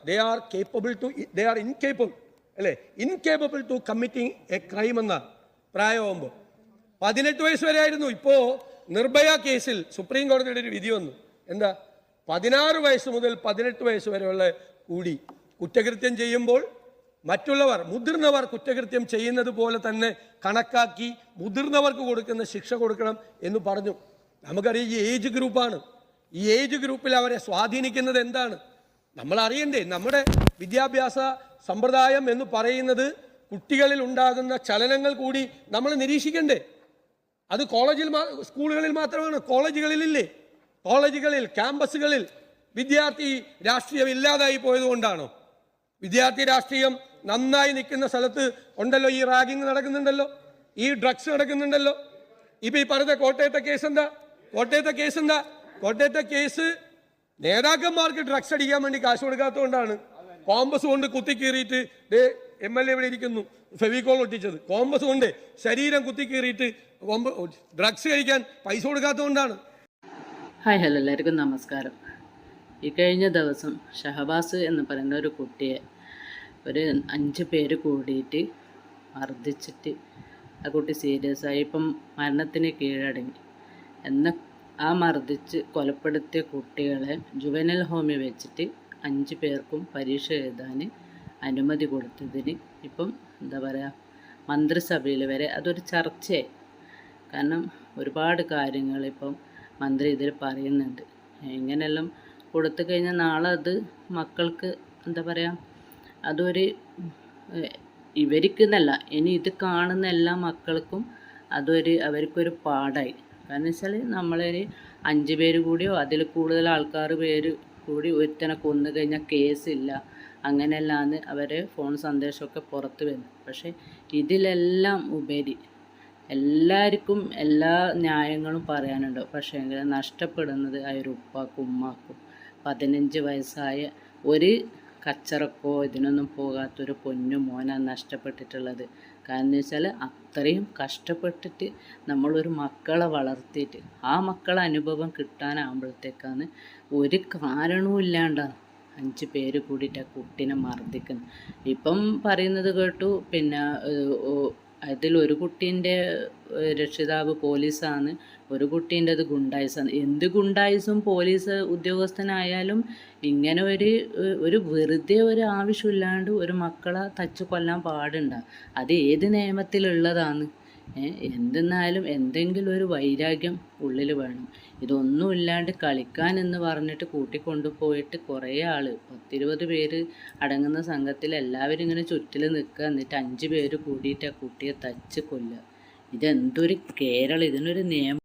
they are incapable അല്ലേ, incapable to committing a crime എന്ന പ്രായമാകുമ്പോൾ 18 വയസ്സ് വരെ ആയിരുന്നു. ഇപ്പോൾ നിർഭയ കേസിൽ സുപ്രീം കോടതിയുടെ ഒരു വിധി വന്നു. എന്താ, 16 വയസ്സ് മുതൽ 18 വയസ്സ് വരെയുള്ള കൂടി കുറ്റകൃത്യം ചെയ്യുമ്പോൾ മറ്റുള്ളവർ മുതിർന്നവർ കുറ്റകൃത്യം ചെയ്യുന്നത് പോലെ തന്നെ കണക്കാക്കി മുതിർന്നവർക്ക് കൊടുക്കുന്ന ശിക്ഷ കൊടുക്കണം എന്ന് പറഞ്ഞു. നമുക്കറിയാം ഈ ഏജ് ഗ്രൂപ്പാണ്. ഈ ഏജ് ഗ്രൂപ്പിൽ അവരെ സ്വാധീനിക്കുന്നത് എന്താണ് നമ്മൾ അറിയണ്ടേ. നമ്മുടെ വിദ്യാഭ്യാസ സമ്പ്രദായം എന്ന് പറയുന്നത് കുട്ടികളിൽ ഉണ്ടാകുന്ന ചലനങ്ങൾ കൂടി നമ്മൾ നിരീക്ഷിക്കണ്ടേ. അത് സ്കൂളുകളിൽ മാത്രമാണ്, കോളേജുകളിലില്ലേ? കോളേജുകളിൽ, ക്യാമ്പസുകളിൽ വിദ്യാർത്ഥി രാഷ്ട്രീയം ഇല്ലാതായി പോയതുകൊണ്ടാണോ? വിദ്യാർത്ഥി രാഷ്ട്രീയം നന്നായി നിൽക്കുന്ന സ്ഥലത്ത് ഉണ്ടല്ലോ ഈ റാഗിങ് നടക്കുന്നുണ്ടല്ലോ, ഈ ഡ്രഗ്സ് നടക്കുന്നുണ്ടല്ലോ. ഇപ്പൊ ഈ പറഞ്ഞ കോട്ടയത്തെ കേസ് എന്താ? കോട്ടയത്തെ കേസ് നേതാക്കന്മാർക്ക് ഡ്രഗ്സ് അടിക്കാൻ വേണ്ടി കാശ് കൊടുക്കാത്തതുകൊണ്ടാണ് കോമ്പസ് കൊണ്ട് കുത്തിക്കീറിയിട്ട് MLA ഇവിടെ ഇരിക്കുന്നു, ഫെവിക്കോൾ ഒട്ടിച്ചത്. കോമ്പസ് കൊണ്ട് ശരീരം കുത്തിക്കീറിയിട്ട് ഡ്രഗ്സ് കഴിക്കാൻ പൈസ കൊടുക്കാത്തതുകൊണ്ടാണ്. ഹായ് ഹലോ, എല്ലാവർക്കും നമസ്കാരം. ഈ കഴിഞ്ഞ ദിവസം ഷഹബാസ് എന്ന് പറയുന്ന ഒരു കുട്ടിയെ ഒരു 5 പേര് കൂടിയിട്ട് മർദ്ദിച്ചിട്ട് ആ കുട്ടി സീരിയസ് ആയി ഇപ്പം മരണത്തിന് കീഴടങ്ങി. ആ മർദ്ദിച്ച് കൊലപ്പെടുത്തിയ കുട്ടികളെ ജുവനൽ ഹോമിൽ വെച്ചിട്ട് 5 പേർക്കും പരീക്ഷ എഴുതാൻ അനുമതി കൊടുത്തതിന് ഇപ്പം എന്താ പറയുക, മന്ത്രിസഭയിൽ വരെ അതൊരു ചർച്ചയായി. കാരണം ഒരുപാട് കാര്യങ്ങൾ ഇപ്പം മന്ത്രി ഇതിൽ പറയുന്നുണ്ട്. ഇങ്ങനെയെല്ലാം കൊടുത്തു കഴിഞ്ഞാൽ നാളെ അത് മക്കൾക്ക് എന്താ പറയുക, അതൊരു ഇവർക്കെന്നല്ല, ഇനി ഇത് കാണുന്ന എല്ലാ മക്കൾക്കും അവർക്കൊരു പാഠമായി. കാരണം വെച്ചാൽ നമ്മളൊരു 5 പേര് കൂടിയോ അതിൽ കൂടുതൽ പേര് കൂടി ഒരുത്തനെ കൊന്നു കഴിഞ്ഞാൽ കേസില്ല, അങ്ങനെയല്ലാന്ന് അവരെ ഫോൺ സന്ദേശമൊക്കെ പുറത്ത് വരുന്നു. പക്ഷേ ഇതിലെല്ലാം ഉപരി എല്ലാവർക്കും എല്ലാ ന്യായങ്ങളും പറയാനുണ്ടോ, പക്ഷേ നഷ്ടപ്പെടുന്നത് ആ ഒരു ഉപ്പാക്കും ഉമ്മാക്കും. 15 വയസ്സായ ഒരു കച്ചറക്കോ ഇതിനൊന്നും പോകാത്തൊരു പൊന്നു മോനാണ് നഷ്ടപ്പെട്ടിട്ടുള്ളത്. കാരണം വെച്ചാൽ അത്രയും കഷ്ടപ്പെട്ടിട്ട് നമ്മളൊരു മക്കളെ വളർത്തിയിട്ട് ആ മക്കളെ അനുഭവം കിട്ടാനാകുമ്പോഴത്തേക്കാണ് ഒരു കാരണവും ഇല്ലാണ്ടാണ് 5 പേര് കൂടിയിട്ട് ആ കുട്ടീനെ മർദ്ദിക്കുന്നത്. ഇപ്പം പറയുന്നത് കേട്ടു, പിന്നെ അതിലൊരു കുട്ടീൻ്റെ രക്ഷിതാവ് പോലീസാണ്, ഒരു കുട്ടീൻ്റെത് ഗുണ്ടായിസാണ്. എന്ത് ഗുണ്ടായിസും പോലീസ് ഉദ്യോഗസ്ഥനായാലും ഇങ്ങനെ ഒരു വെറുതെ ഒരു ആവശ്യമില്ലാണ്ട് ഒരു മക്കളെ തച്ച് കൊല്ലാൻ പാടുണ്ട. അത് ഏത് നിയമത്തിലുള്ളതാണ്? എന്തെന്നാലും എന്തെങ്കിലും ഒരു വൈരാഗ്യം ഉള്ളിൽ വേണം. ഇതൊന്നുമില്ലാണ്ട് കളിക്കാൻ എന്ന് പറഞ്ഞിട്ട് കൂട്ടിക്കൊണ്ടുപോയിട്ട് കുറേ 10-20 പേര് അടങ്ങുന്ന സംഘത്തിൽ എല്ലാവരും ഇങ്ങനെ ചുറ്റിൽ നിൽക്കുക, എന്നിട്ട് 5 പേര് കൂടിയിട്ട് ആ കുട്ടിയെ തച്ച് കൊല്ലുക. ഇതെന്തൊരു കേരളം, ഇതിനൊരു നിയമം